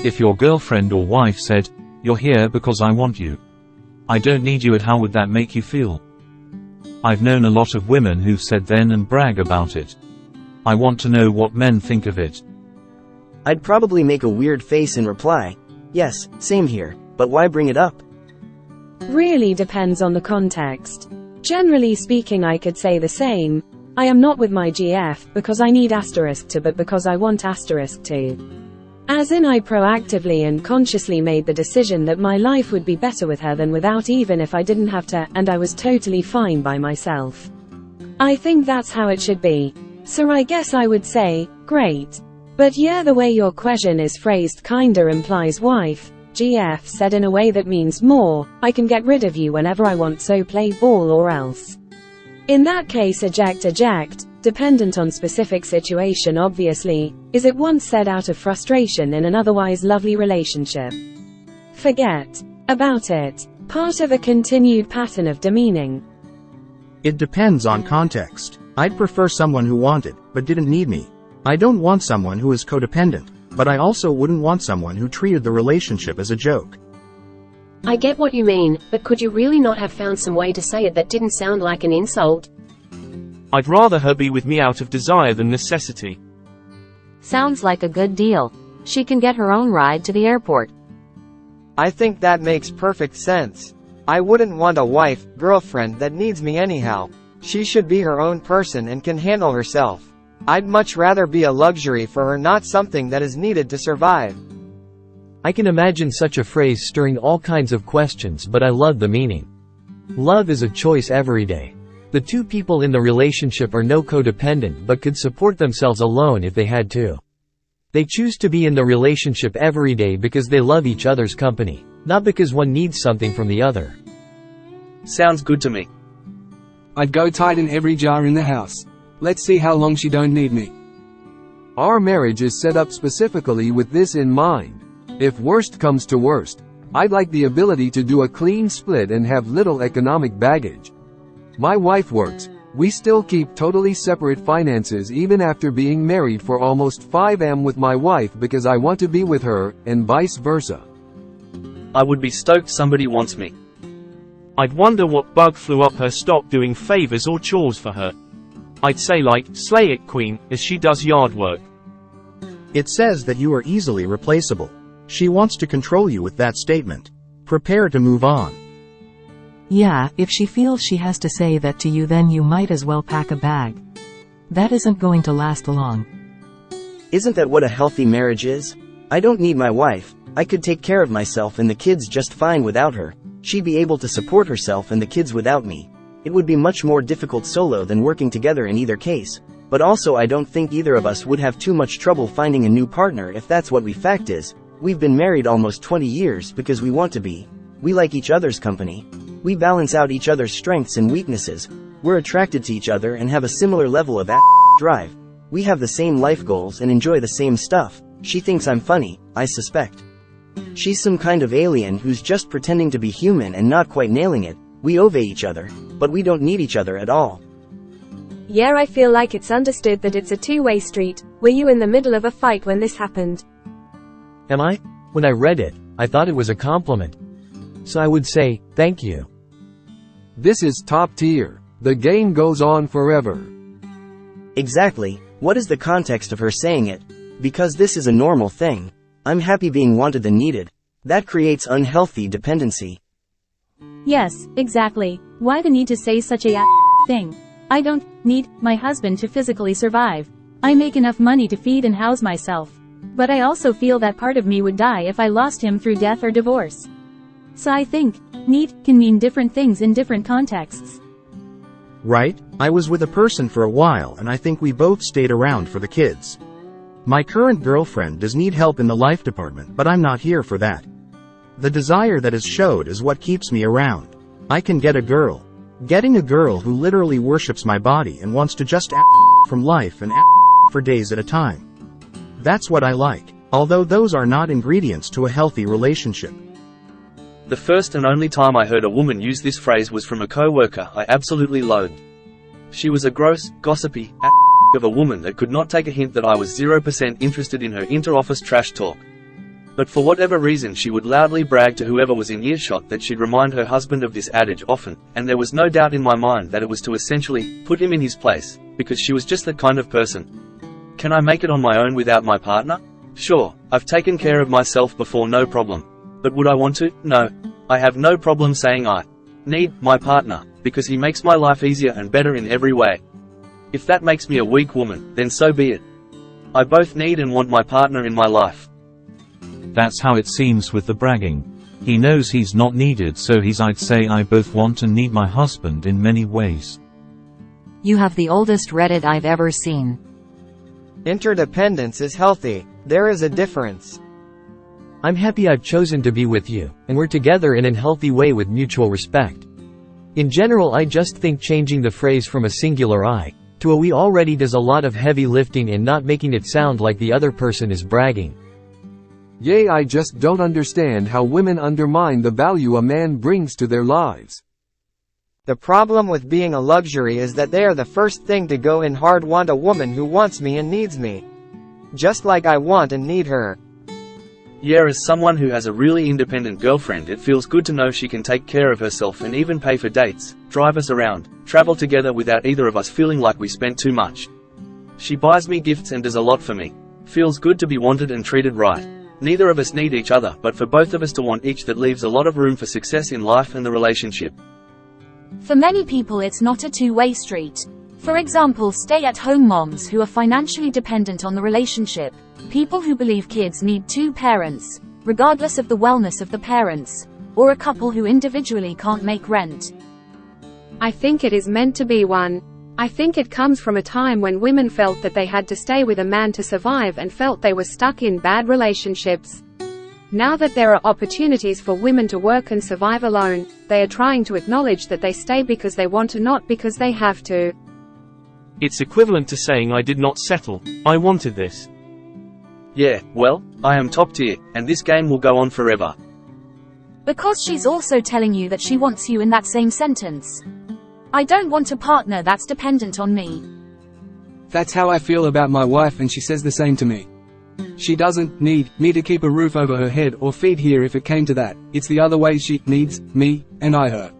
If your girlfriend or wife said, "You're here because I want you. I don't need you," how would that make you feel? I've known a lot of women who've said then and brag about it. I want to know what men think of it. I'd probably make a weird face and reply, "Yes, same here, but why bring it up?" Really depends on the context. Generally speaking, I could say the same. I am not with my GF because I need *2, but because I want *2. As in, I proactively and consciously made the decision that my life would be better with her than without, even if I didn't have to, and I was totally fine by myself. I think that's how it should be. So I guess I would say, great. But yeah, the way your question is phrased kinda implies wife, GF said in a way that means more, I can get rid of you whenever I want, so play ball or else. In that case, eject, dependent on specific situation obviously. Is it once said out of frustration in an otherwise lovely relationship? Forget about it. Part of a continued pattern of demeaning. It depends on context. I'd prefer someone who wanted, but didn't need me. I don't want someone who is codependent, but I also wouldn't want someone who treated the relationship as a joke. I get what you mean, but could you really not have found some way to say it that didn't sound like an insult? I'd rather her be with me out of desire than necessity. Sounds like a good deal. She can get her own ride to the airport. I think that makes perfect sense. I wouldn't want a wife, girlfriend that needs me anyhow. She should be her own person and can handle herself. I'd much rather be a luxury for her, not something that is needed to survive. I can imagine such a phrase stirring all kinds of questions, but I love the meaning. Love is a choice every day. The two people in the relationship are no codependent but could support themselves alone if they had to. They choose to be in the relationship every day because they love each other's company, not because one needs something from the other. Sounds good to me. I'd go tighten every jar in the house. Let's see how long she don't need me. Our marriage is set up specifically with this in mind. If worst comes to worst, I'd like the ability to do a clean split and have little economic baggage. My wife works, we still keep totally separate finances even after being married for almost 5 years with my wife because I want to be with her, and vice versa. I would be stoked somebody wants me. I'd wonder what bug flew up her stop doing favors or chores for her. I'd say like, "Slay it, queen," as she does yard work. It says that you are easily replaceable. She wants to control you with that statement. Prepare to move on. Yeah, if she feels she has to say that to you, then you might as well pack a bag. That isn't going to last long. Isn't that what a healthy marriage is? I don't need my wife. I could take care of myself and the kids just fine without her. She'd be able to support herself and the kids without me. It would be much more difficult solo than working together in either case. But also, I don't think either of us would have too much trouble finding a new partner if that's what we fact is. We've been married almost 20 years because we want to be. We like each other's company. We balance out each other's strengths and weaknesses. We're attracted to each other and have a similar level of drive. We have the same life goals and enjoy the same stuff. She thinks I'm funny, I suspect. She's some kind of alien who's just pretending to be human and not quite nailing it. We obey each other, but we don't need each other at all. Yeah, I feel like it's understood that it's a two-way street. Were you in the middle of a fight when this happened? Am I? When I read it, I thought it was a compliment. So I would say, thank you. This is top tier. The game goes on forever. Exactly. What is the context of her saying it? Because this is a normal thing. I'm happy being wanted than needed. That creates unhealthy dependency. Yes, exactly. Why the need to say such a thing? I don't need my husband to physically survive. I make enough money to feed and house myself. But I also feel that part of me would die if I lost him through death or divorce. So I think need can mean different things in different contexts. Right? I was with a person for a while and I think we both stayed around for the kids. My current girlfriend does need help in the life department, but I'm not here for that. The desire that is showed is what keeps me around. I can get a girl. Getting a girl who literally worships my body and wants to just from life and for days at a time. That's what I like, although those are not ingredients to a healthy relationship. The first and only time I heard a woman use this phrase was from a co-worker I absolutely loathed. She was a gross, gossipy of a woman that could not take a hint that I was 0% interested in her inter-office trash talk. But for whatever reason she would loudly brag to whoever was in earshot that she'd remind her husband of this adage often, and there was no doubt in my mind that it was to essentially put him in his place, because she was just that kind of person. Can I make it on my own without my partner? Sure, I've taken care of myself before, no problem. But would I want to? No. I have no problem saying I need my partner, because he makes my life easier and better in every way. If that makes me a weak woman, then so be it. I both need and want my partner in my life. That's how it seems with the bragging. He knows he's not needed, so I'd say I both want and need my husband in many ways. You have the oldest Reddit I've ever seen. Interdependence is healthy. There is a difference. I'm happy I've chosen to be with you, and we're together in a healthy way with mutual respect. In general, I just think changing the phrase from a singular I to a we already does a lot of heavy lifting and not making it sound like the other person is bragging. Yay, I just don't understand how women undermine the value a man brings to their lives. The problem with being a luxury is that they are the first thing to go in hard. Want a woman who wants me and needs me. Just like I want and need her. Yeah, as someone who has a really independent girlfriend, it feels good to know she can take care of herself and even pay for dates, drive us around, travel together without either of us feeling like we spent too much. She buys me gifts and does a lot for me. Feels good to be wanted and treated right. Neither of us need each other, but for both of us to want each, that leaves a lot of room for success in life and the relationship. For many people it's not a two-way street. For example, stay-at-home moms who are financially dependent on the relationship, people who believe kids need two parents, regardless of the wellness of the parents, or a couple who individually can't make rent. I think it is meant to be one. I think it comes from a time when women felt that they had to stay with a man to survive and felt they were stuck in bad relationships. Now that there are opportunities for women to work and survive alone, they are trying to acknowledge that they stay because they want to, not because they have to. It's equivalent to saying I did not settle, I wanted this. Yeah, well, I am top tier, and this game will go on forever. Because she's also telling you that she wants you in that same sentence. I don't want a partner that's dependent on me. That's how I feel about my wife, and she says the same to me. She doesn't need me to keep a roof over her head or feed here if it came to that. It's the other way. She needs me, and I her.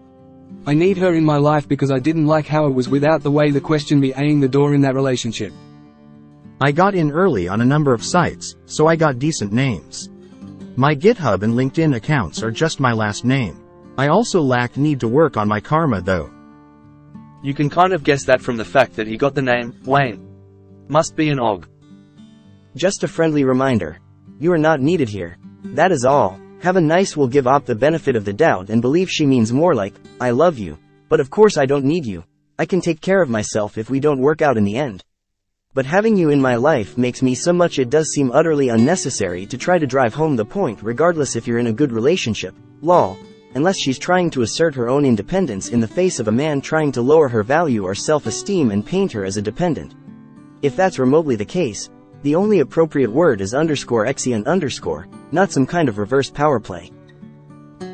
I need her in my life because I didn't like how it was without the way the question me aying the door in that relationship. I got in early on a number of sites, so I got decent names. My GitHub and LinkedIn accounts are just my last name. I also lack need to work on my karma though. You can kind of guess that from the fact that he got the name, Wayne. Must be an Og. Just a friendly reminder. You are not needed here. That is all. Have a nice will give Op the benefit of the doubt and believe she means more like, I love you, but of course I don't need you. I can take care of myself if we don't work out in the end. But having you in my life makes me so much it does seem utterly unnecessary to try to drive home the point regardless if you're in a good relationship, lol. Unless she's trying to assert her own independence in the face of a man trying to lower her value or self-esteem and paint her as a dependent. If that's remotely the case, the only appropriate word is _XE_, not some kind of reverse power play.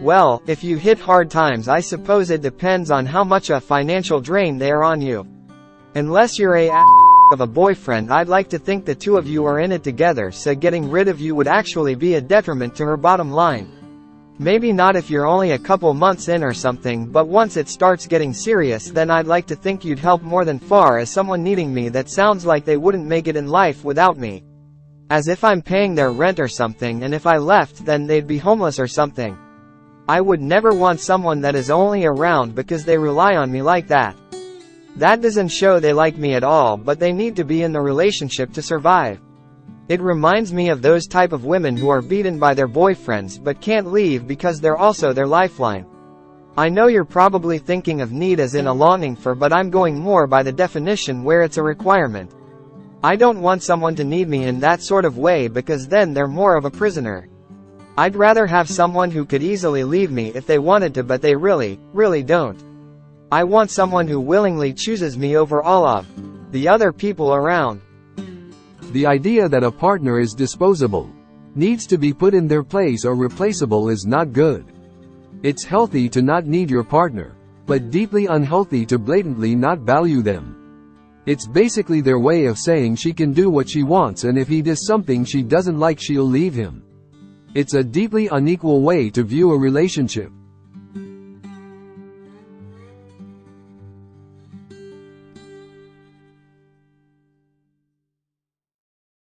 Well, if you hit hard times, I suppose it depends on how much a financial drain they are on you. Unless you're of a boyfriend, I'd like to think the two of you are in it together, so getting rid of you would actually be a detriment to her bottom line. Maybe not if you're only a couple months in or something, but once it starts getting serious, then I'd like to think you'd help more than far as someone needing me that sounds like they wouldn't make it in life without me. As if I'm paying their rent or something, and if I left then they'd be homeless or something. I would never want someone that is only around because they rely on me like that. That doesn't show they like me at all, but they need to be in the relationship to survive. It reminds me of those type of women who are beaten by their boyfriends but can't leave because they're also their lifeline. I know you're probably thinking of need as in a longing for, but I'm going more by the definition where it's a requirement. I don't want someone to need me in that sort of way because then they're more of a prisoner. I'd rather have someone who could easily leave me if they wanted to, but they really don't. I want someone who willingly chooses me over all of the other people around. The idea that a partner is disposable, needs to be put in their place or replaceable is not good. It's healthy to not need your partner, but deeply unhealthy to blatantly not value them. It's basically their way of saying she can do what she wants, and if he does something she doesn't like, she'll leave him. It's a deeply unequal way to view a relationship.